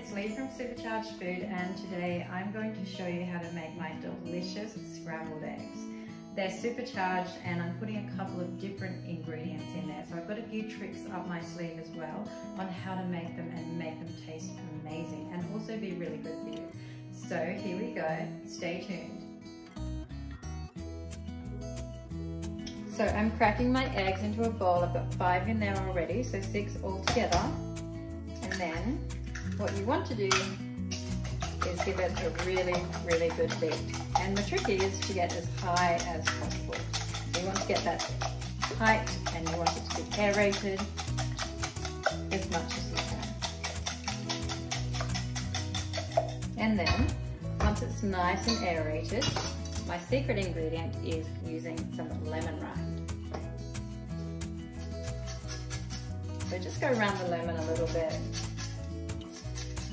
it's Lee from Supercharged Food, and today I'm going to show you how to make my delicious scrambled eggs. They're supercharged and I'm putting a couple of different ingredients in there. So I've got a few tricks up my sleeve as well on how to make them and make them taste amazing and also be really good for you. So here we go, stay tuned. So I'm cracking my eggs into a bowl. I've got 5 in there already, so 6 altogether. And then what you want to do is give it a really, really good beat. And the trick is to get as high as possible. So you want to get that tight and you want it to be aerated as much as you can. And then, once it's nice and aerated, my secret ingredient is using some lemon rind. So just go around the lemon a little bit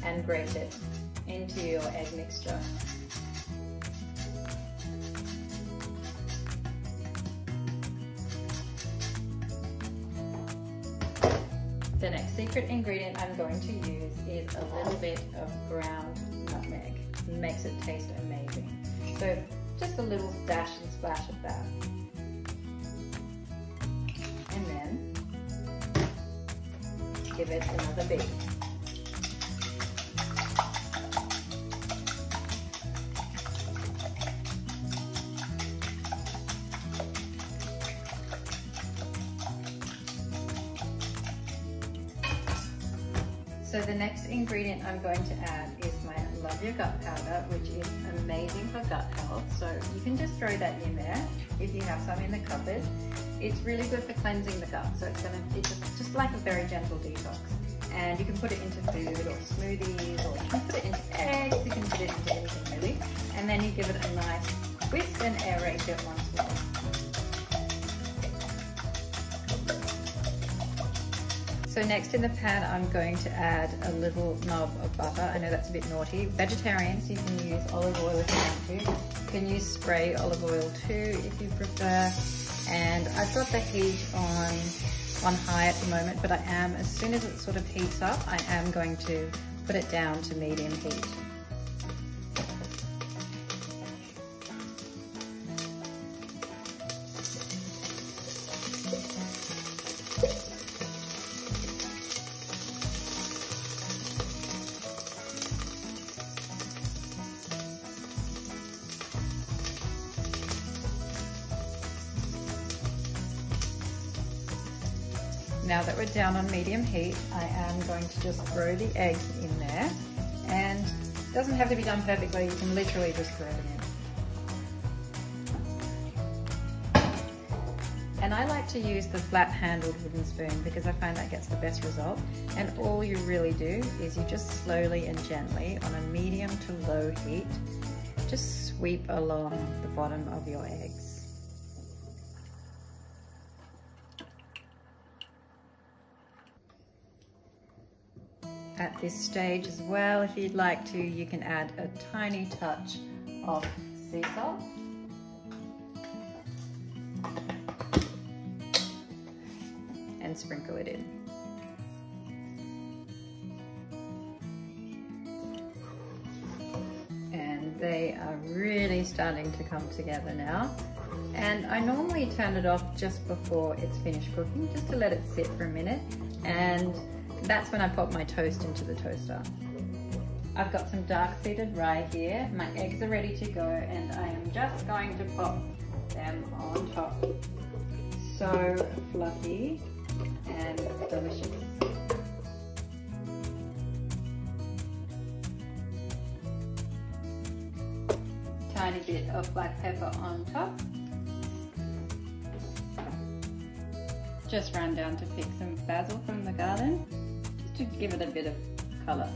and grate it into your egg mixture. The next secret ingredient I'm going to use is a little bit of ground nutmeg. It makes it taste amazing. So just a little dash and splash of that. And then give it another beat. So the next ingredient I'm going to add is my Love Your Gut powder, which is amazing for gut health. So you can just throw that in there if you have some in the cupboard. It's really good for cleansing the gut, so it's just like a very gentle detox. And you can put it into food or smoothies, or you can put it into eggs, you can put it into anything really. And then you give it a nice whisk and aerate it once more. So next in the pan, I'm going to add a little knob of butter. I know that's a bit naughty. Vegetarians, you can use olive oil if you want to. You can use spray olive oil too if you prefer. And I've got the heat on high at the moment, but as soon as it sort of heats up, I am going to put it down to medium heat. Now that we're down on medium heat, I am going to just throw the eggs in there, and it doesn't have to be done perfectly, you can literally just throw them in. And I like to use the flat-handled wooden spoon because I find that gets the best result. And all you really do is you just slowly and gently, on a medium to low heat, just sweep along the bottom of your eggs. At this stage as well, if you'd like to, you can add a tiny touch of sea salt. And sprinkle it in. And they are really starting to come together now. And I normally turn it off just before it's finished cooking, just to let it sit for a minute. And that's when I pop my toast into the toaster. I've got some dark-seeded rye here. My eggs are ready to go, and I am just going to pop them on top. So fluffy and delicious. Tiny bit of black pepper on top. Just run down to pick some basil from the garden, just to give it a bit of colour.